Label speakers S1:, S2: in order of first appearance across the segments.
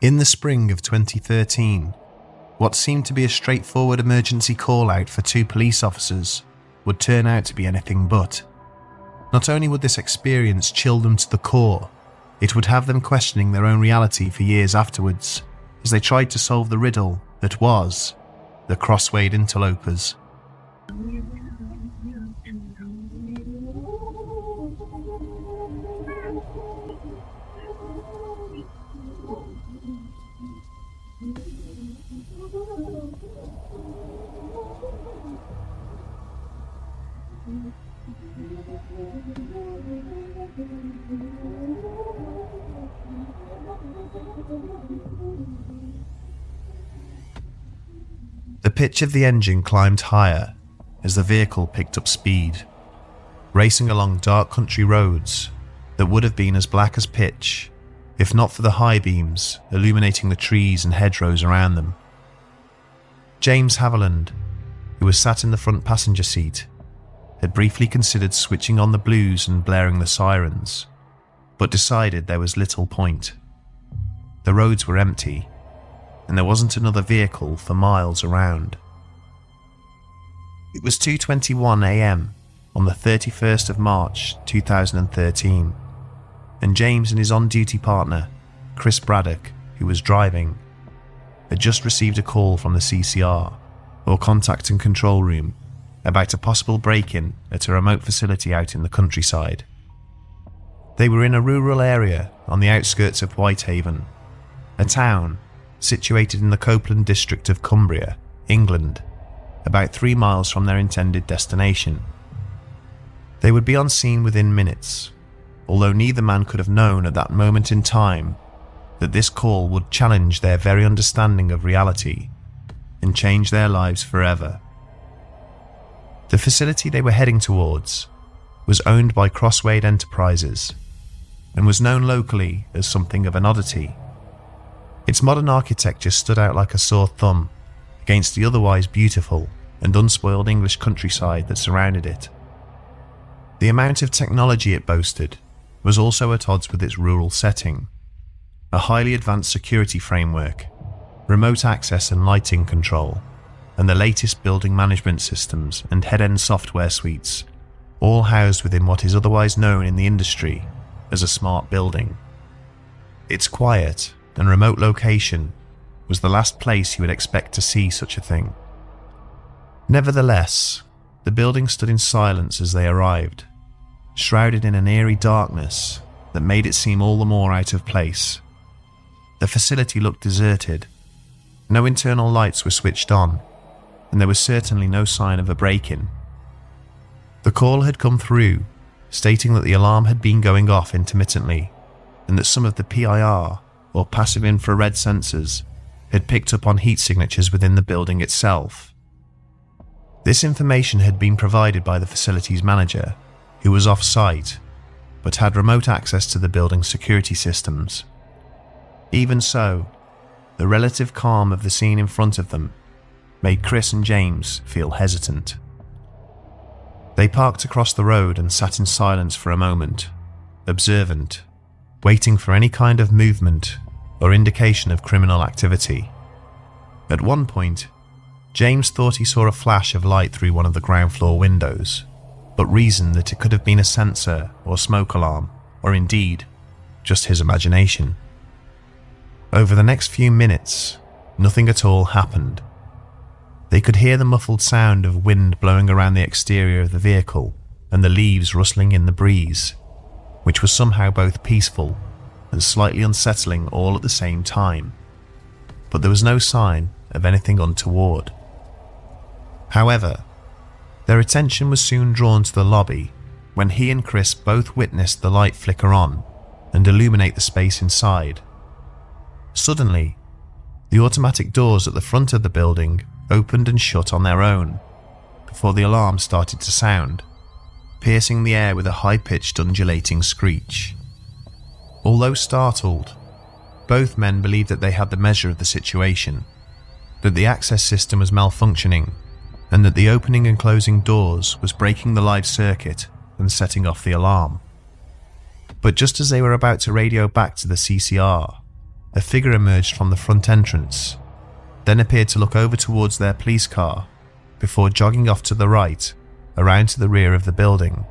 S1: In the spring of 2013, what seemed to be a straightforward emergency call-out for 2 police officers would turn out to be anything but. Not only would this experience chill them to the core, it would have them questioning their own reality for years afterwards as they tried to solve the riddle that was the CrossWade Interlopers. The pitch of the engine climbed higher as the vehicle picked up speed, racing along dark country roads that would have been as black as pitch if not for the high beams illuminating the trees and hedgerows around them. James Haviland, who was sat in the front passenger seat, had briefly considered switching on the blues and blaring the sirens, but decided there was little point. The roads were empty, and there wasn't another vehicle for miles around. It was 2:21 a.m. on the 31st of March 2013, and James and his on-duty partner, Chris Braddock, who was driving, had just received a call from the CCR, or Contact and Control Room, about a possible break-in at a remote facility out in the countryside. They were in a rural area on the outskirts of Whitehaven, a town situated in the Copeland district of Cumbria, England, about 3 miles from their intended destination. They would be on scene within minutes, although neither man could have known at that moment in time that this call would challenge their very understanding of reality and change their lives forever. The facility they were heading towards was owned by CrossWade Enterprises and was known locally as something of an oddity. Its modern architecture stood out like a sore thumb against the otherwise beautiful and unspoiled English countryside that surrounded it. The amount of technology it boasted was also at odds with its rural setting. A highly advanced security framework, remote access and lighting control, and the latest building management systems and head-end software suites, all housed within what is otherwise known in the industry as a smart building. Its quiet and remote location was the last place you would expect to see such a thing. Nevertheless, the building stood in silence as they arrived, shrouded in an eerie darkness that made it seem all the more out of place. The facility looked deserted. No internal lights were switched on, and there was certainly no sign of a break-in. The call had come through, stating that the alarm had been going off intermittently, and that some of the PIR, or passive infrared sensors, had picked up on heat signatures within the building itself. This information had been provided by the facility's manager, who was off-site, but had remote access to the building's security systems. Even so, the relative calm of the scene in front of them made Chris and James feel hesitant. They parked across the road and sat in silence for a moment, observant, waiting for any kind of movement or indication of criminal activity. At one point, James thought he saw a flash of light through one of the ground floor windows, but reasoned that it could have been a sensor or smoke alarm, or indeed, just his imagination. Over the next few minutes, nothing at all happened. They could hear the muffled sound of wind blowing around the exterior of the vehicle and the leaves rustling in the breeze, which was somehow both peaceful and slightly unsettling all at the same time. But there was no sign of anything untoward. However, their attention was soon drawn to the lobby when he and Chris both witnessed the light flicker on and illuminate the space inside. Suddenly, the automatic doors at the front of the building opened and shut on their own before the alarm started to sound, piercing the air with a high-pitched undulating screech. Although startled, both men believed that they had the measure of the situation, that the access system was malfunctioning, and that the opening and closing doors was breaking the live circuit and setting off the alarm. But just as they were about to radio back to the CCR, a figure emerged from the front entrance, then appeared to look over towards their police car before jogging off to the right, around to the rear of the building.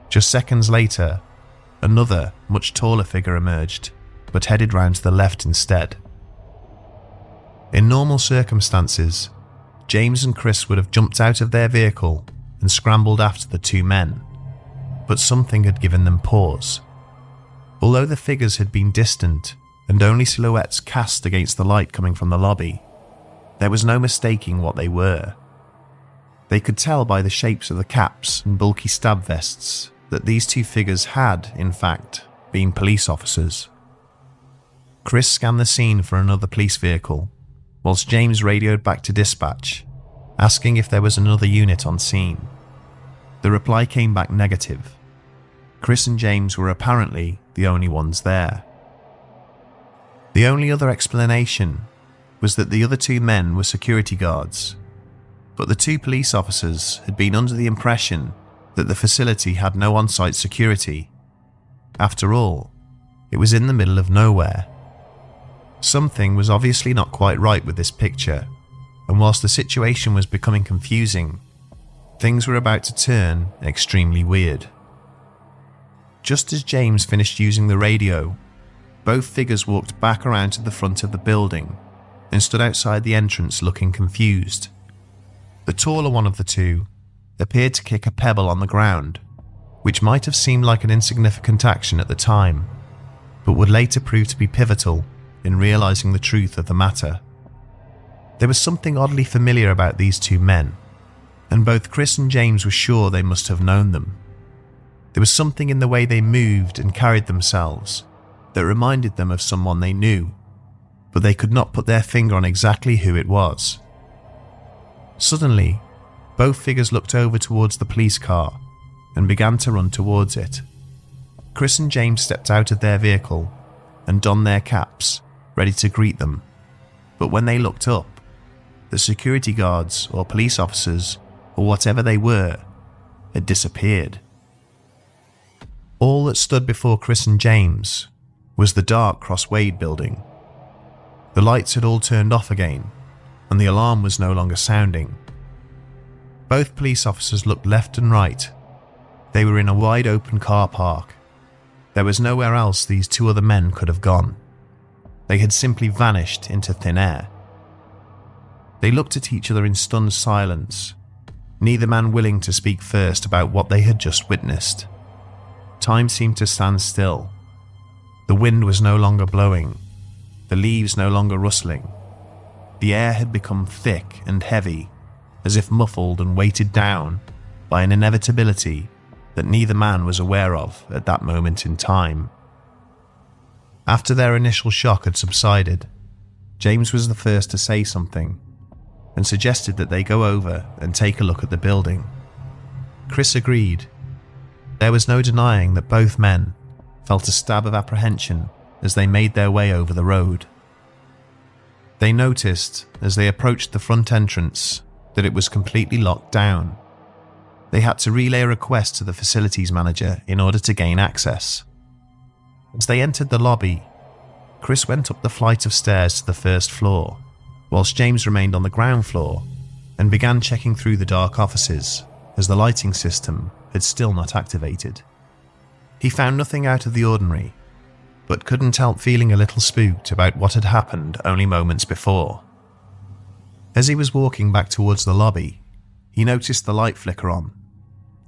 S1: Just seconds later, another, much taller figure emerged, but headed round to the left instead. In normal circumstances, James and Chris would have jumped out of their vehicle and scrambled after the two men, but something had given them pause. Although the figures had been distant and only silhouettes cast against the light coming from the lobby, there was no mistaking what they were. They could tell by the shapes of the caps and bulky stab vests that these two figures had, in fact, been police officers. Chris scanned the scene for another police vehicle, whilst James radioed back to dispatch, asking if there was another unit on scene. The reply came back negative. Chris and James were apparently the only ones there. The only other explanation was that the other two men were security guards, but the two police officers had been under the impression that the facility had no on-site security. After all, it was in the middle of nowhere. Something was obviously not quite right with this picture, and whilst the situation was becoming confusing, things were about to turn extremely weird. Just as James finished using the radio, both figures walked back around to the front of the building and stood outside the entrance looking confused. The taller one of the two appeared to kick a pebble on the ground, which might have seemed like an insignificant action at the time, but would later prove to be pivotal in realizing the truth of the matter. There was something oddly familiar about these two men, and both Chris and James were sure they must have known them. There was something in the way they moved and carried themselves that reminded them of someone they knew, but they could not put their finger on exactly who it was. Suddenly, both figures looked over towards the police car and began to run towards it. Chris and James stepped out of their vehicle and donned their caps, ready to greet them, but when they looked up, the security guards or police officers, or whatever they were, had disappeared. All that stood before Chris and James was the dark CrossWade building. The lights had all turned off again, and the alarm was no longer sounding. Both police officers looked left and right. They were in a wide open car park. There was nowhere else these two other men could have gone. They had simply vanished into thin air. They looked at each other in stunned silence, neither man willing to speak first about what they had just witnessed. Time seemed to stand still. The wind was no longer blowing, the leaves no longer rustling. The air had become thick and heavy, as if muffled and weighted down by an inevitability that neither man was aware of at that moment in time. After their initial shock had subsided, James was the first to say something and suggested that they go over and take a look at the building. Chris agreed. There was no denying that both men felt a stab of apprehension as they made their way over the road. They noticed, as they approached the front entrance, that it was completely locked down. They had to relay a request to the facilities manager in order to gain access. As they entered the lobby, Chris went up the flight of stairs to the first floor, whilst James remained on the ground floor and began checking through the dark offices, as the lighting system had still not activated. He found nothing out of the ordinary, but couldn't help feeling a little spooked about what had happened only moments before. As he was walking back towards the lobby, he noticed the light flicker on.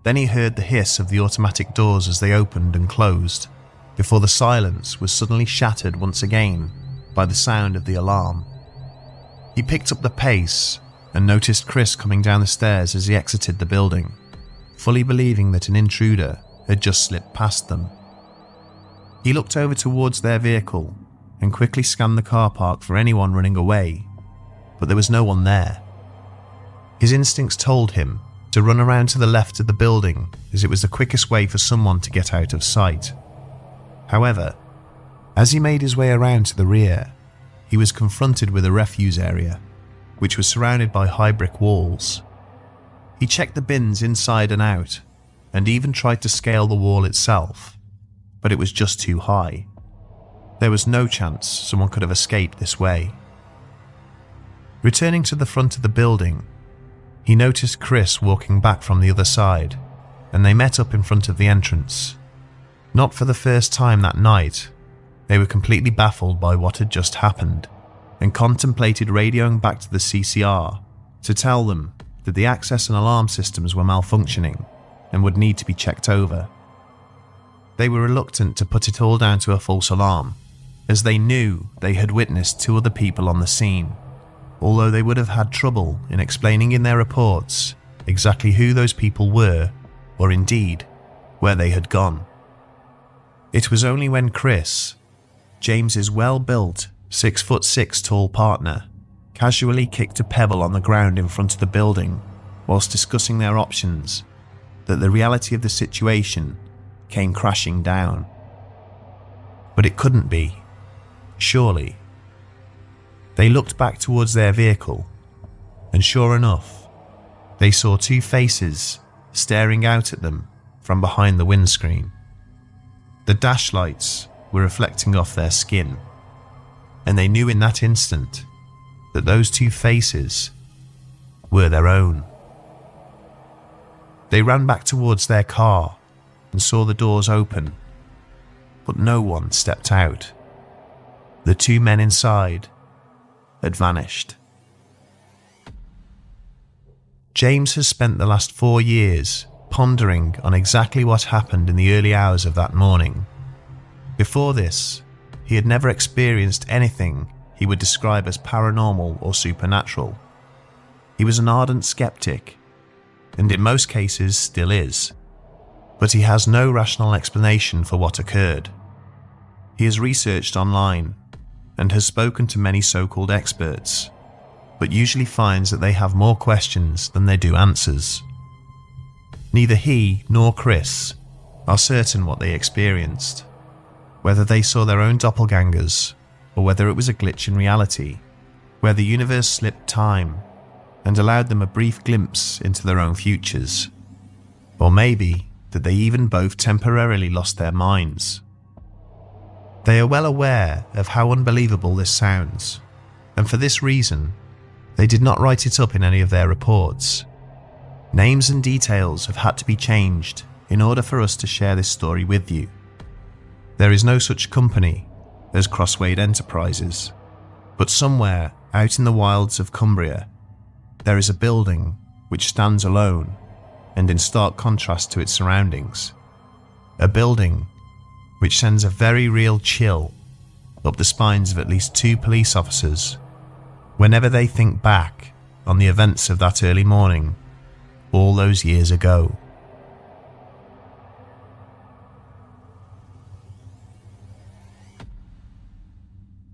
S1: Then he heard the hiss of the automatic doors as they opened and closed, before the silence was suddenly shattered once again by the sound of the alarm. He picked up the pace and noticed Chris coming down the stairs as he exited the building, fully believing that an intruder had just slipped past them. He looked over towards their vehicle and quickly scanned the car park for anyone running away, but there was no one there. His instincts told him to run around to the left of the building, as it was the quickest way for someone to get out of sight. However, as he made his way around to the rear, he was confronted with a refuse area, which was surrounded by high brick walls. He checked the bins inside and out, and even tried to scale the wall itself, but it was just too high. There was no chance someone could have escaped this way. Returning to the front of the building, he noticed Chris walking back from the other side, and they met up in front of the entrance. Not for the first time that night, they were completely baffled by what had just happened, and contemplated radioing back to the CCR to tell them that the access and alarm systems were malfunctioning and would need to be checked over. They were reluctant to put it all down to a false alarm, as they knew they had witnessed 2 other people on the scene, although they would have had trouble in explaining in their reports exactly who those people were, or indeed where they had gone. It was only when Chris, James's well-built 6'6" tall partner, casually kicked a pebble on the ground in front of the building whilst discussing their options, that the reality of the situation came crashing down. But it couldn't be, surely. They looked back towards their vehicle, and sure enough, they saw 2 faces staring out at them from behind the windscreen. The dash lights were reflecting off their skin, and they knew in that instant that those 2 faces were their own. They ran back towards their car and saw the doors open, but no one stepped out. The 2 men inside had vanished. James has spent the last 4 years pondering on exactly what happened in the early hours of that morning. Before this, he had never experienced anything he would describe as paranormal or supernatural. He was an ardent skeptic, and in most cases still is, but he has no rational explanation for what occurred. He has researched online and has spoken to many so-called experts, but usually finds that they have more questions than they do answers. Neither he nor Chris are certain what they experienced, whether they saw their own doppelgangers or whether it was a glitch in reality, where the universe slipped time and allowed them a brief glimpse into their own futures. Or maybe that they even both temporarily lost their minds. They are well aware of how unbelievable this sounds, and for this reason, they did not write it up in any of their reports. Names and details have had to be changed in order for us to share this story with you. There is no such company as CrossWade Enterprises, but somewhere out in the wilds of Cumbria, there is a building which stands alone and in stark contrast to its surroundings. A building which sends a very real chill up the spines of at least 2 police officers whenever they think back on the events of that early morning all those years ago.